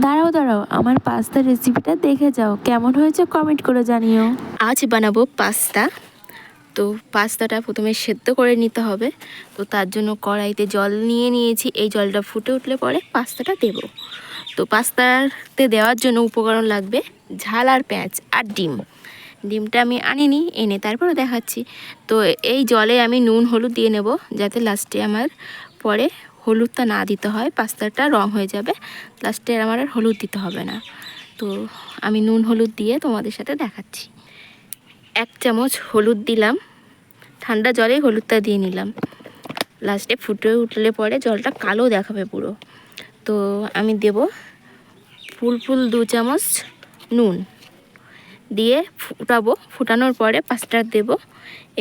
দাঁড়াও দাঁড়াও, আমার পাস্তার রেসিপিটা দেখে যাও, কেমন হয়েছে কমেন্ট করে জানিও। আজ বানাবো পাস্তা। তো পাস্তাটা প্রথমে সেদ্ধ করে নিতে হবে। তো তার জন্য কড়াইতে জল নিয়ে নিয়েছি। এই জলটা ফুটে উঠলে পরে পাস্তাটা দেব। তো পাস্তাতে দেওয়ার জন্য উপকরণ লাগবে ঝাল আর পেঁয়াজ আর ডিম। ডিমটা আমি আনিনি, এনে তারপরে দেখাচ্ছি। তো এই জলে আমি নুন হলুদ দিয়ে নেব, যাতে লাস্টে আমার পরে হলুদটা না দিতে হয়, পাস্তাটা রং হয়ে যাবে, লাস্টে আমার আর হলুদ দিতে হবে না। তো আমি নুন হলুদ দিয়ে তোমাদের সাথে দেখাচ্ছি। 1 চামচ হলুদ দিলাম, ঠান্ডা জলে হলুদটা দিয়ে নিলাম। লাস্টে ফুটে উঠলে পরে জলটা কালো দেখাবে পুরো। তো আমি দেব ফুল 2 চামচ নুন দিয়ে ফুটাবো। ফুটানোর পরে পাস্তা দেব।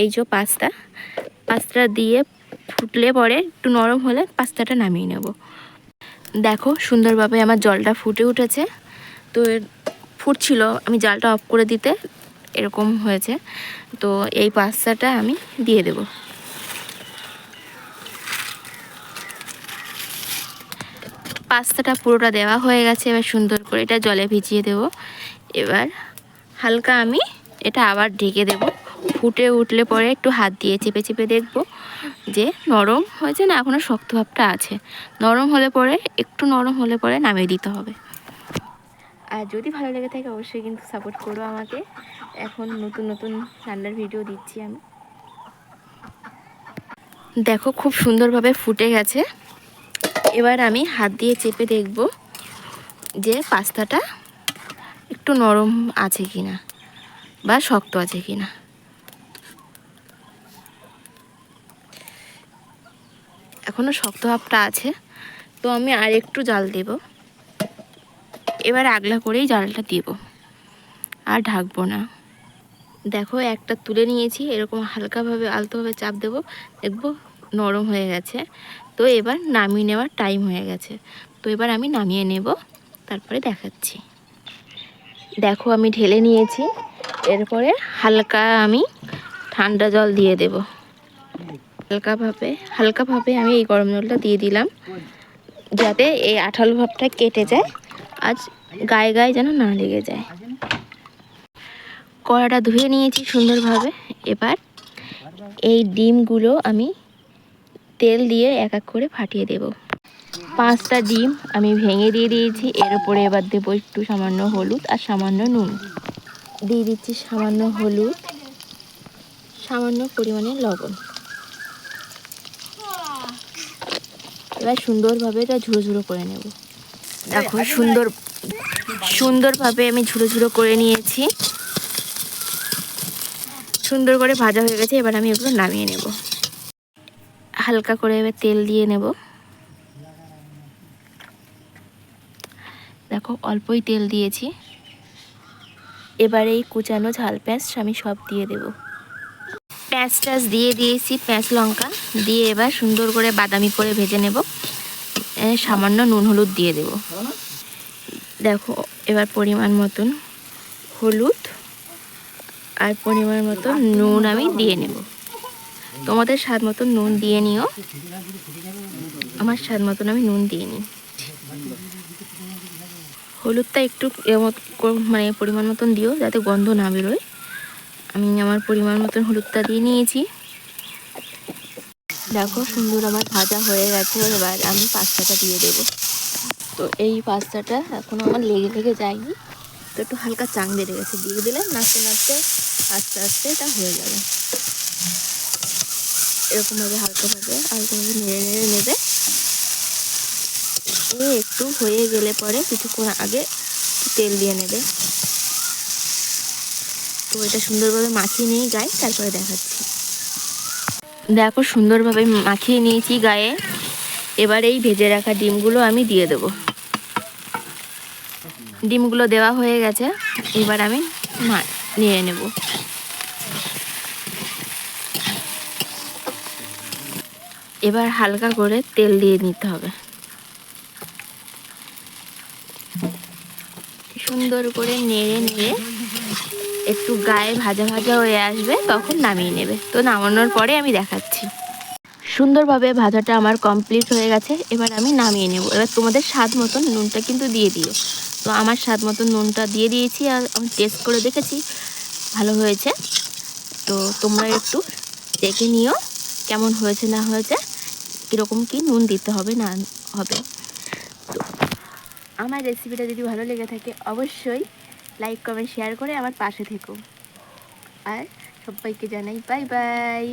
এই যে পাস্তা দিয়ে ফুটলে পরে একটু নরম হলে পাস্তাটা নামিয়ে নেব। দেখো সুন্দরভাবে আমার জলটা ফুটে উঠেছে। তো ফুটছিল, আমি জালটা অফ করে দিতে এরকম হয়েছে। তো এই পাস্তাটা আমি দিয়ে দেব। পাস্তাটা পুরোটা দেওয়া হয়ে গেছে। এবার সুন্দর করে এটা জলে ভিজিয়ে দেব। এবার হালকা আমি এটা আবার ঢেকে দেব। ফুটে উঠলে পরে একটু হাত দিয়ে চেপে চেপে দেখব যে নরম হয়েছে না এখনও শক্ত ভাবটা আছে। নরম হলে পরে নামিয়ে দিতে হবে। আর যদি ভালো লেগে থাকে অবশ্যই কিন্তু সাপোর্ট করো আমাকে। এখন নতুন নতুন রান্নার ভিডিও দিচ্ছি আমি। দেখো খুব সুন্দরভাবে ফুটে গেছে। এবার আমি হাত দিয়ে চেপে দেখব যে পাস্তাটা একটু নরম আছে কিনা বা শক্ত আছে কিনা। এখনও শক্ত ভাবটা আছে, তো আমি আর একটু জাল দেব। এবার আগলা করেই জালটা দেব, আর ঢাকবো না। দেখো একটা তুলে নিয়েছি, এরকম হালকাভাবে আলতোভাবে চাপ দেব, দেখবো নরম হয়ে গেছে। তো এবার নামিয়ে নেওয়ার টাইম হয়ে গেছে। তো এবার আমি নামিয়ে নেব, তারপরে দেখাচ্ছি। দেখো আমি ঢেলে নিয়েছি। এরপরে হালকা আমি ঠান্ডা জল দিয়ে দেব। হালকাভাবে আমি এই গরম জলটা দিয়ে দিলাম, যাতে এই আঠালো ভাবটা কেটে যায়, আজ গায়ে গায়ে যেন না লেগে যায়। কড়াটা ধুয়ে নিয়েছি সুন্দরভাবে। এবার এই ডিমগুলো আমি তেল দিয়ে এক এক করে ফাটিয়ে দেব। 5টা ডিম আমি ভেঙে দিয়ে দিয়েছি। এর উপরে এবার দেবো একটু সামান্য হলুদ আর সামান্য নুন। দিয়ে দিচ্ছি সামান্য হলুদ, সামান্য পরিমাণে লবণ। এবার সুন্দরভাবে এটা ঝুড়ো ঝুড়ো করে নেব। দেখো সুন্দরভাবে আমি ঝুড়ো ঝুড়ো করে নিয়েছি। সুন্দর করে ভাজা হয়ে গেছে। এবার আমি এগুলো নামিয়ে নেব। হালকা করে এবার তেল দিয়ে নেব। দেখো অল্পই তেল দিয়েছি। এবার এই কুচানো ঝাল পেঁয়াজ আমি সব দিয়ে দেব। পেঁয়াজ দিয়ে দিয়েছি, পেঁয়াজ লঙ্কা দিয়ে এবার সুন্দর করে বাদামি করে ভেজে নেব। সামান্য নুন হলুদ দিয়ে দেব। দেখো এবার পরিমাণ মতন হলুদ আর পরিমাণ মতো নুন আমি দিয়ে নেব। তোমাদের স্বাদ মতন নুন দিয়ে নিও। আমার স্বাদ মতন আমি নুন দিয়ে নিই। হলুদটা একটু মানে পরিমাণ মতন দিও, যাতে গন্ধ না বেরোয়। আমি আমার পরিমাণ মতন হলুদটা দিয়ে নিয়েছি। দেখো সুন্দর আমার ভাজা হয়ে গেছে। এবার আমি পাস্তাটা দিয়ে দেব। তো এই পাস্তাটা এখনও আমার লেগে যায়নি, তো একটু হালকা চাং বেড়ে গেছে। দিয়ে দিলে নাড়তে নাড়তে আস্তে আস্তে এটা হয়ে যাবে। এরকমভাবে হালকাভাবে নেড়ে নেবে। একটু হয়ে গেলে পরে কিছুক্ষণ আগে তেল দিয়ে নেবে। তো এটা সুন্দরভাবে মাখিয়ে নিয়ে গায়ে, তারপরে দেখাচ্ছি। দেখো সুন্দরভাবে মাখিয়ে নিয়েছি গায়ে। এবার এই ভেজে রাখা ডিমগুলো আমি দিয়ে দেব। ডিমগুলো দেওয়া হয়ে গেছে। এবার আমি নিয়ে নেব। এবার হালকা করে তেল দিয়ে নিতে হবে। সুন্দর করে নেড়ে একটু গায়ে ভাজা ভাজা হয়ে আসবে, তখন নামিয়ে নেবে। তো নামানোর পরে আমি দেখাচ্ছি। সুন্দরভাবে ভাজাটা আমার কমপ্লিট হয়ে গেছে। এবার আমি নামিয়ে নেব। এবার তোমাদের স্বাদ মতন নুনটা কিন্তু দিয়ে দিও। তো আমার স্বাদ মতন নুনটা দিয়ে দিয়েছি, আর আমি টেস্ট করে দেখেছি ভালো হয়েছে। তো তোমরা একটু দেখে নিও কেমন হয়েছে না হয়েছে, কীরকম কী নুন দিতে হবে না হবে। তো আমার রেসিপিটা যদি ভালো লেগে থাকে অবশ্যই লাইক কমেন্ট শেয়ার করে আমার পাশে থেকো। আর সবাইকে জানাই বাই বাই।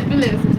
Beleza.